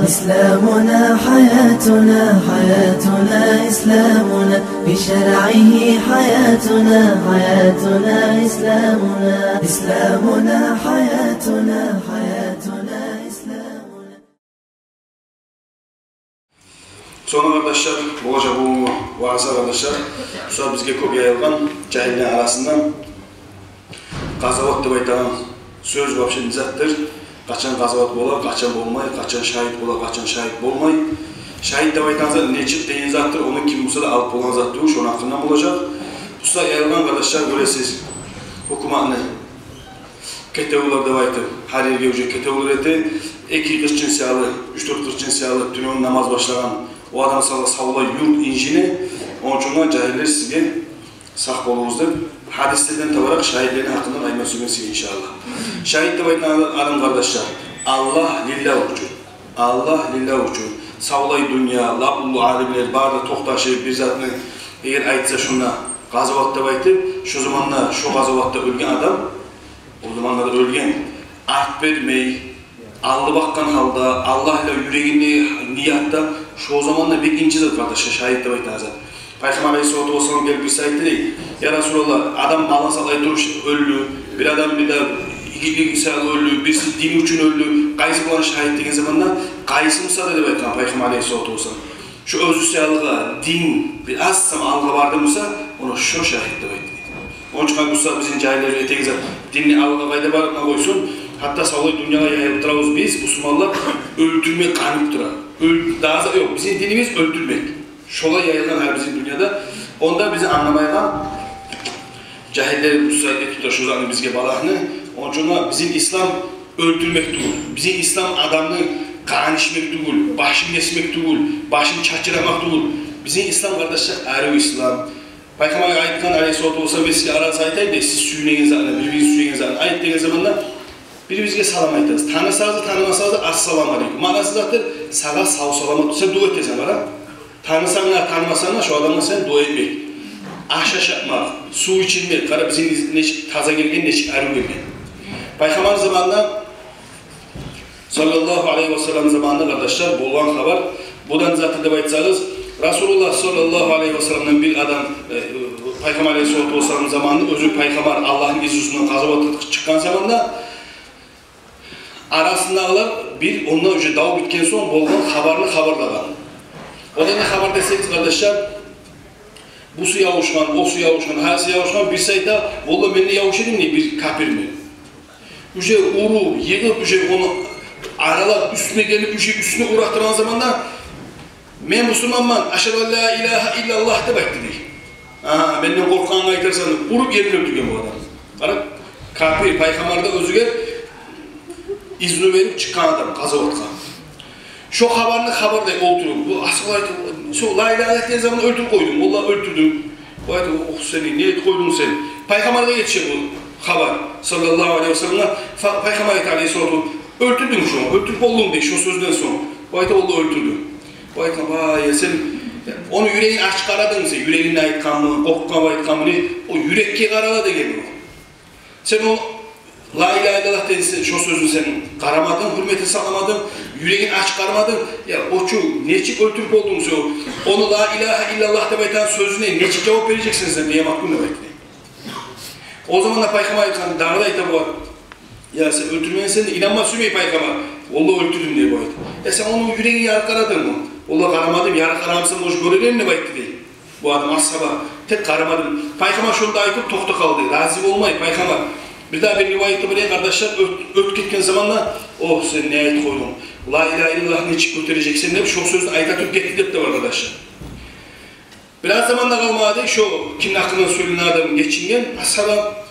إسلامنا حياتنا حياتنا إسلامنا بشرعه حياتنا حياتنا إسلامنا إسلامنا حياتنا حياتنا إسلامنا. Sonra arkadaşlar, olacak bu vaazı arkadaşlar, sonra bizge köp yayılgan cahilliğin arasından gazavat deb aytagan söz vapşe nizattır. Kaçan gazavat bolar, kaçan bolmay, kaçan şahit bolar, kaçan şahit bolmay. Şahit deb aytagansa necip deyin zattır, onu kim bulsa da alıp bolan zattır, şunun hakkından olacak. Usta yayılgan arkadaşlar göresiz, okumanı ketevler deb aytып, her yerge uca ketevler eti, 2 kız cinsiyalı, 3-4 kız cinsiyalı tünün namaz başlagan o adam savla yurt injini, onun için cahiller sizge sağ bolunuzdur. Hadislerden tabarak şahitlerin hakkından ayma sürmesi inşallah. Şahit de bayılan adam kardeşler, Allah lillah uçur. Allah lillah uçur. Savlay dünya, labullu alimler, barda tohtaşı bir zatını eğer aytsa şuna gazavatta baytıp, şu zamanla şu gazavatta ölgen adam, o zamanlarda ölgen, art vermey, aldı bakkan halda, Allah ile yüreğini niyatta, şu zamanla bir incidir kardeşler, şahit de bayılan zat. Peygamber Aleyhisselatü Vesselam gelip bir sayıda değil. Ya Resulallah, adam malına salay duruş öldü, bir adam bir de ikilik isalı öldü, birisi din için öldü, kayısı bulan şahit dediğin zamanda kayısı mısa dedi baytan Peygamber Aleyhisselatü Vesselam. Şu özü siyahlığa, din bir azsam algı vardı mısa, onu şu şahit de baytan. Onun için kankusa bizim cahilleri eteğize dinli algı kayda barına koysun, hatta sağlığı dünyaya yayıp durağız biz, Müslümanlar öldürmek kanıp durar. Daha yok, bizim dinimiz öldürmek. Şola yayılan her bizim dünyada, onda bizi anlamayla cahilleri bu sayede tutar şu zaman bizge balağını. Onun için bizim İslam öldürmek değil, bizim İslam adamını kanışmak değil, başını kesmek değil, başını çaçıramak değil. Bizim İslam kardeşler ayrı İslam. Peygamber ayetken Aleyhisselatü Vesselam ve size arası ayetayım da siz suyunayın zaten, birbiriniz suyunayın zaten. Ayet dediğiniz zamanda birbirinize salam ayetiniz. Tanısanız tanımasanız da assalamu aleyküm. Manası zaten sana sağ salamat, sen dua etsen bana. Tanısanlar, tanımasanlar şu adamla sen dua etmek. Aşaş yapmak, su içilmek, kara bizim taza gelgen neşik arı gelgen. Peygamber zamanında sallallahu aleyhi ve sellem zamanında kardeşler bolan haber. Buradan zaten de baytsanız Resulullah sallallahu aleyhi ve sellem'den bir adam Peygamber aleyhissalatu vesselam zamanında özü Peygamber Allah'ın izusundan kazavat çıkan zamanda arasındalar bir ondan önce dağı bitken son bolan haberlagan. O da ne haber deseniz kardeşler, bu su yavuşman, o su yavuşman, her su yavuşman bir sayıda, valla ben de yavuş edeyim diye bir kapir mi? Bu şey uru, yığıp bu şey onu aralar üstüne gelip bu şey üstüne uğrattıran zamanda ben Müslümanman, aşhadu en la ilahe illallah demek dedi. Aha, benden korkan aytarsan, urup yerini öldürgen bu adam. Ara, kapir, Peygamber'de özüge izni verip çıkan adam, kazavatkan. Şu haberde oturup, bu asıl ayet, şu la ilahe ettiğin zaman öldür koydum, vallahi öldürdüm. Bu ayet, oh seni, niye koydun seni? Peygamber'de yetişiyor bu haber, sallallahu aleyhi ve sellem'le. Peygamber aleyhissalatu öldürdün şunu, öldürüp oldun diye şu sözden sonra. Bu ayet vallahi öldürdüm. Bu ayet, vay sen, onu yüreğini açık aradın sen, yüreğine ait kanını, korkma ait kanını, o yürekke karala da geliyor. Sen o la ilahe illallah dedin, şu sözünü sen karamadın, hürmeti sağlamadın, yüreğini aç karamadın. Ya oçu, neçik öldürüp oldun sen? Onu la ilahe illallah demekten sözüne neçik cevap vereceksiniz sen diye mahkum demek. O zaman da Peygamber ayetken dağda ite bu var. Ya sen öldürmeyen sen de inanma sürmeyi Peygamber. Vallahi öldürdüm diye bu ayet. Ya sen onun yüreğini yarı karadın mı? Vallahi karamadım, yarı karamsın, hoş görelim ne bayıttı değil. Bu adam ashaba, tek karamadım. Peygamber şunu da ayıtıp tokta kaldı, razı olmayı Peygamber. Bir daha bir rivayette böyle kardeşler öt gitken zamanla oh sen ne ayet koydun? La ilahe illallah ne çık götüreceksin deyip şu sözünü ayet atıp gitti deyip de var arkadaşlar. Biraz zamanda kalmadı şu kimin hakkında söylenen adam geçingen ashaba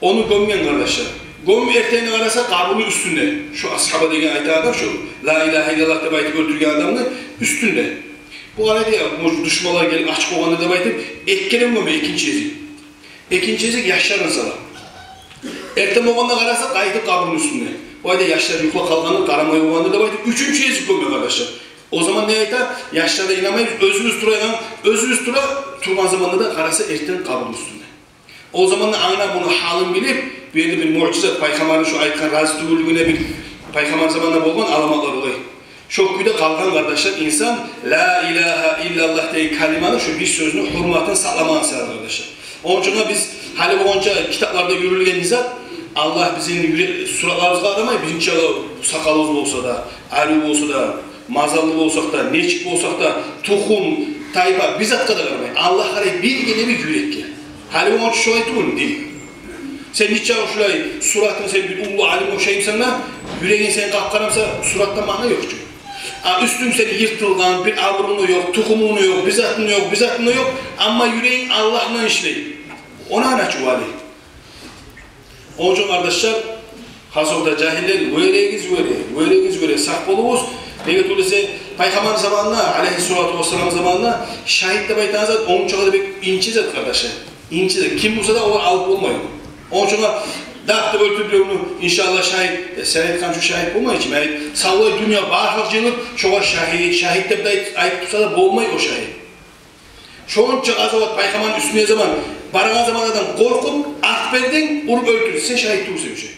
onu gömgen kardeşler. Göm erteğini arasa kabulü üstünde. Şu ashaba degen ayet adam şu la ilahe illallah deyip ayet götürgen adamın üstünde. Bu arada ya düşmanlar gelip açık olanı deyip ayet ekkelim gömü ikinci ezik. İkinci ezik yaşlarını salar. Ertem oğlanla kararsa kayıtıp kabının üstünde. O ayda yaşlar yukla kalkanı, karamay oğlanı da baydı. Üçüncü ezik gömüyor kardeşler. O zaman ne ayda? Yaşlarda inamayız, özünüz durayan, özünüz turgan zamanında da kararsa ertem kabının üstünde. O zaman da ana bunu halin bilip, bir mucize, Peygamber'in şu ayetken razı tügülüğüne bir Peygamber zamanında bolgan alamaklar olayı. Çok güde kalgan kardeşler insan la ilahe illallah diye kelimanın şu bir sözünü hürmetini sağlamanı sever kardeşler. Onun için biz hali boyunca kitaplarda yürürlüğen nizat Allah bizim suratlarımızı aramayı bizimki sakalımız olsa da, arı olsa da, mazallı olsak da, neçik olsak da, tuhum, tayfa bizzat kadar aramayı. Allah arayı bir gene bir yürek gel. Hali boyunca şu ayet olur değil. Sen hiç ya şurayı suratın sen bir ulu alim o şeyimsen lan, yüreğin seni kapkaramsa surattan mana yok çünkü. Üstün seni yırtılgan, bir avrunu yok, tuhumun yok, bizzatın yok ama yüreğin Allah'la işleyin. Ona ana çuvali. Onun için kardeşler, hazırda cahiller, böyle sak bolumuz. Evet öyleyse, Peygamber zamanında, aleyhissalatu vesselam zamanında şahit de baytanızda onun çoğu da bir inçizet kardeşler. İnçizet. Kim bulsa da o alıp olmayın. Onun için dağıtıp öldürüp onu inşallah şahit, senet kan şu şahit bulmayı için. Yani sağlığı dünya bağırlıcılık, çoğu şahit de ait tutsa da bulmayı o şahit. Çoğunca azavat Peygamber'in üstüne zaman, barınan zamanlardan korkup, at verdin, vurup öldürür. Sen şahit durursa bir şey.